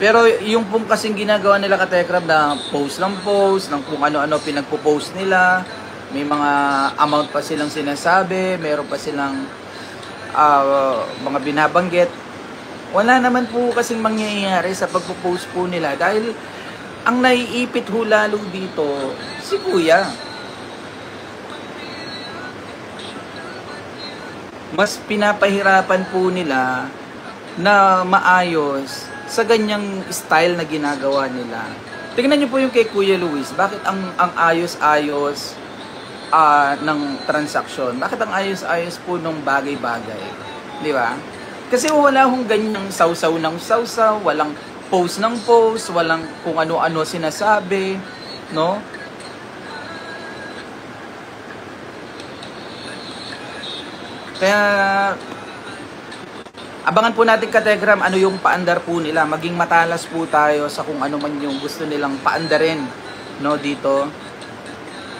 Pero yung pong kasing ginagawa nila ka-Tekram na post ng kung ano-ano pinagpo-post nila, may mga amount pa silang sinasabi, meron pa silang mga binabanggit. Wala naman po kasing mangyayari sa pagpo-post po nila dahil ang naiipit ho lalo dito si Kuya. Mas pinapahirapan po nila na maayos sa ganyang style na ginagawa nila. Tingnan niyo po yung kay Kuya Luis. Bakit ang ayos-ayos ng transaksyon? Bakit ang ayos-ayos po ng bagay-bagay? Di ba? Kasi wala hong ganyang sausaw ng sausaw, walang post ng post, walang kung ano-ano sinasabi, no? Kaya abangan po natin ka-Telegram ano yung paandar po nila. Maging matalas po tayo sa kung ano man yung gusto nilang paandarin, no, dito.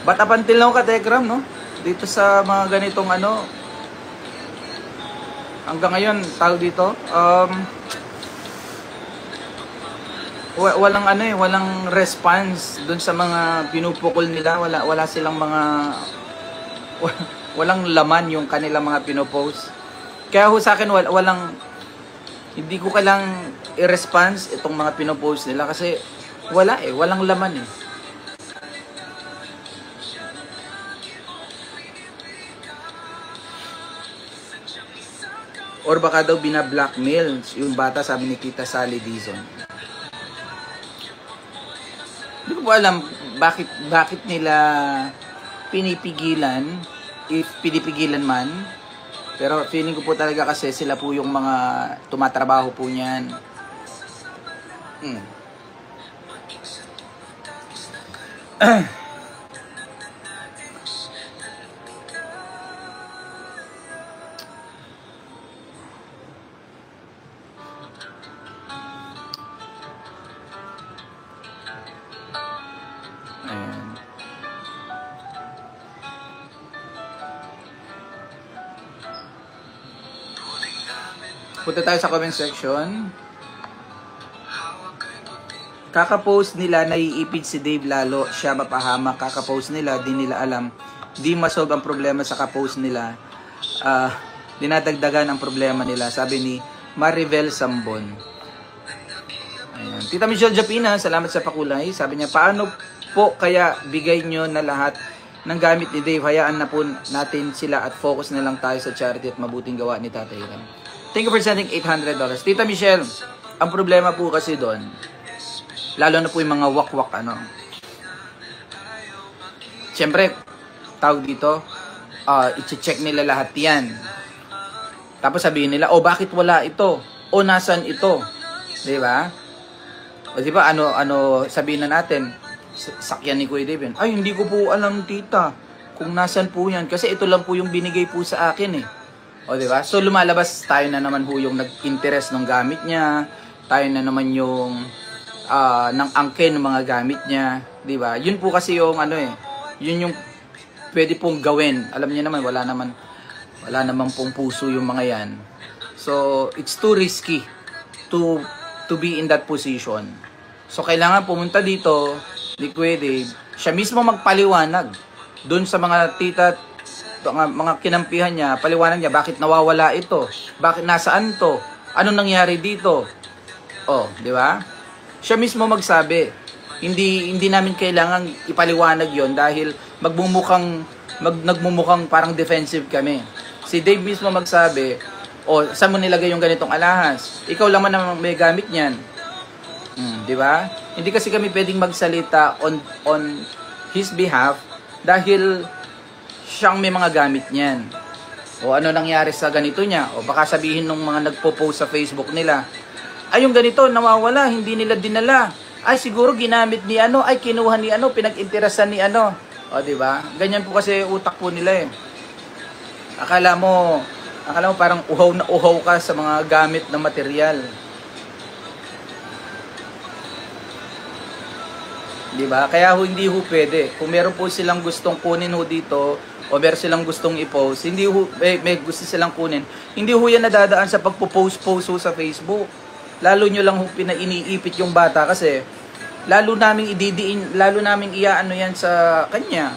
But up until now ka-Telegram, no, dito sa mga ganitong ano, hanggang ngayon, tawag dito, walang ano walang response dun sa mga pinupukol nila. Wala silang mga walang laman yung kanilang mga pinopost. Kaya ho sa akin hindi ko kailang i-response itong mga pinopost nila kasi walang laman eh. Or baka daw bina-blackmail yung bata, sabi ni Tita Sally Dizon. Hindi ko po alam bakit nila pinipigilan, if pinipigilan man. Pero feeling ko po talaga kasi sila po yung mga tumatrabaho po niyan. Punta tayo sa comment section. Kakapost nila, naiipid si Dave lalo, siya mapahamak. Kakapost nila, di nila alam. Di masolve ang problema sa kapost nila. Dinadagdagan ang problema nila, sabi ni Maribel Sambon. Ayan. Tita Michelle Japina, salamat sa pakulay. Sabi niya, paano po kaya bigay nyo na lahat ng gamit ni Dave? Hayaan na po natin sila at focus na lang tayo sa charity at mabuting gawa ni Tatay Ram. Thank you for sending $800. Tita Michelle, ang problema po kasi doon, lalo na po yung mga wakwak ano. Siyempre, tawag dito, i-check nila lahat yan. Tapos sabihin nila, bakit wala ito? O nasan ito? Diba? O diba, ano sabihin na natin, sakyan ni Kuya Dave, ay hindi ko po alam tita, kung nasan po yan. Kasi ito lang po yung binigay po sa akin eh. O diba? So lumalabas tayo na naman po yung nag-interest ng gamit niya, tayo na naman yung ng angkin ng mga gamit niya, diba? Yun po kasi yung yun yung pwede pong gawin. Alam niyo naman, wala naman pong puso yung mga yan. So it's too risky to be in that position. So kailangan pumunta dito ni Kuya Dave, siya mismo magpaliwanag doon sa mga tita, mga kinampihan niya, paliwanag niya bakit nawawala ito, bakit nasaan to, anong nangyari dito. Di ba? Siya mismo magsabi. Hindi namin kailangan ipaliwanag yon dahil nagmumukhang parang defensive kami. Si Dave mismo magsabi, saan mo nilagay yung ganitong alahas? Ikaw lang man ang may gamit niyan. Di ba? Hindi kasi kami pwedeng magsalita on his behalf dahil siyang may mga gamit niyan. O ano nangyari sa ganito niya? O baka sabihin ng mga nagpo-post sa Facebook nila, ay yung ganito nawawala, hindi nila dinala. Ay siguro ginamit ni ay kinuha ni pinag-interesan ni O di ba? Ganyan po kasi utak po nila eh. Akala mo parang uhaw na uhaw ka sa mga gamit na material. Di ba? Kaya hindi pwede. Kung meron po silang gustong kunin dito, o meron silang gustong i-post, may gusto silang kunin, hindi yan nadadaan sa pagpo-post sa Facebook. lalo nyo lang iniipit yung bata kasi lalo naming ididiin, lalo naming iaano yan sa kanya.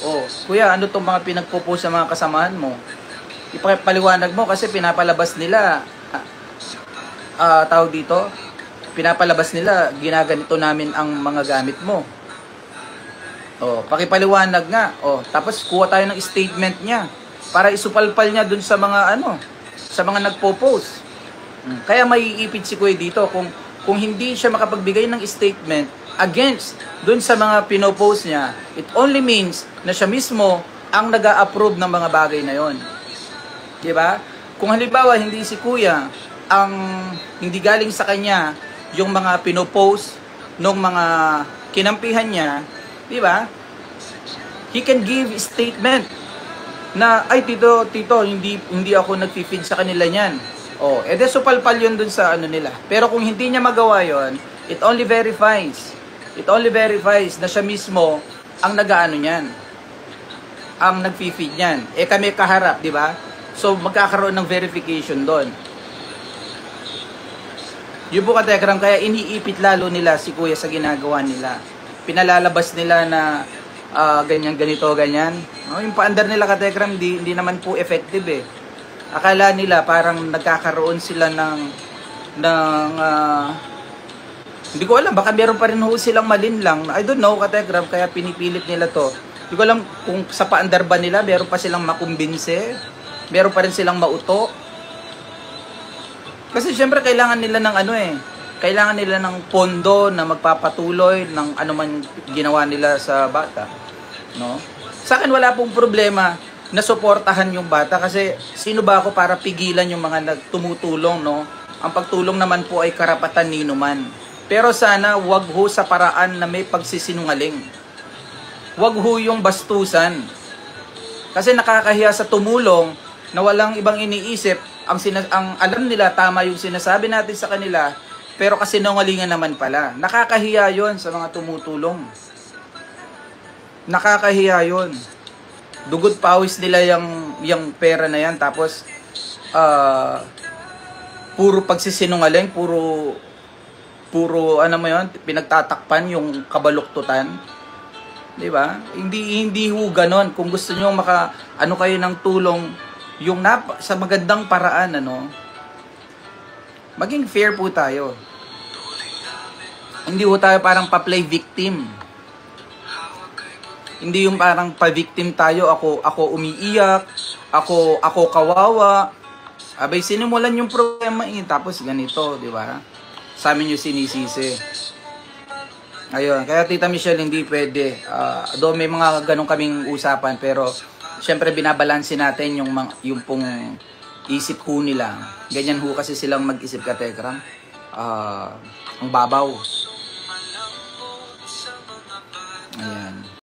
Oh, kuya, ano tong mga pinagpo-post sa mga kasamahan mo? Ipaliwanag mo kasi pinapalabas nila, tawag dito, pinapalabas nila, ginaganito namin ang mga gamit mo. Oh, pakipaliwanag nga. Oh, tapos kuha tayo ng statement niya para isupalpal niya dun sa mga sa mga nagpo-post. Kaya maiipit si Kuya dito kung hindi siya makapagbigay ng statement against dun sa mga pinopost niya. It only means na siya mismo ang nag-a-approve ng mga bagay na yon. 'Di ba? Kung halimbawa hindi si Kuya ang hindi galing sa kanya yung mga pinopost ng mga kinampihan niya, di ba? He can give statement na ay tito, hindi ako nagfi-feed sa kanila niyan. Oh, ede supalpal yun dun sa nila. Pero kung hindi niya magawa yon, it only verifies na siya mismo ang nag-aano niyan. Ang nagfi-feed niyan. Kami kaharap, di ba? So magkakaroon ng verification doon. Yung po katekram, kaya iniipit lalo nila si Kuya sa ginagawa nila. Pinalalabas nila na ganyan, ganito, ganyan. Yung paandar nila katekram, hindi naman po effective eh. Akala nila parang nagkakaroon sila ng hindi ko alam, baka meron pa rin ho silang malinlang. I don't know katekram, kaya pinipilit nila to. Hindi ko alam kung sa paandar ba nila, meron pa silang makumbinse, meron pa rin silang mauto. Kasi syempre kailangan nila ng kailangan nila ng pondo na magpapatuloy ng man ginawa nila sa bata, no? Sa akin wala pong problema na suportahan yung bata kasi sino ba ako para pigilan yung mga nagtumutulong, no? Ang pagtulong naman po ay karapatan ni numan. Pero sana wag ho sa paraan na may pagsisinungaling. Wag ho yung bastusan. Kasi nakakahiya sa tumulong na walang ibang iniisip. Ang alam nila tama yung sinasabi natin sa kanila, pero kasi sinungalingan naman pala. Nakakahiya yon sa mga tumutulong. Nakakahiya yon. Dugod pawis nila yung pera na yan, tapos puro pagsisinungaling, puro pinagtatakpan yung kabaluktutan. 'Di ba? Hindi ho ganon. Kung gusto niyo kayo ng tulong yung sa magandang paraan, maging fair po tayo. Hindi ho tayo parang pa-play victim. Hindi yung parang pa-victim tayo, ako umiiyak, ako kawawa. Abay, sinimulan yung problema tapos ganito, di ba? Sa amin yung sinisisi. Ayun, kaya Tita Michelle, hindi pwede. Doon may mga ganun kaming usapan, pero siyempre binabalansin natin yung pong isip ho nila. Ganyan ho kasi silang mag-isip katekram. Ang babaw. Ayan.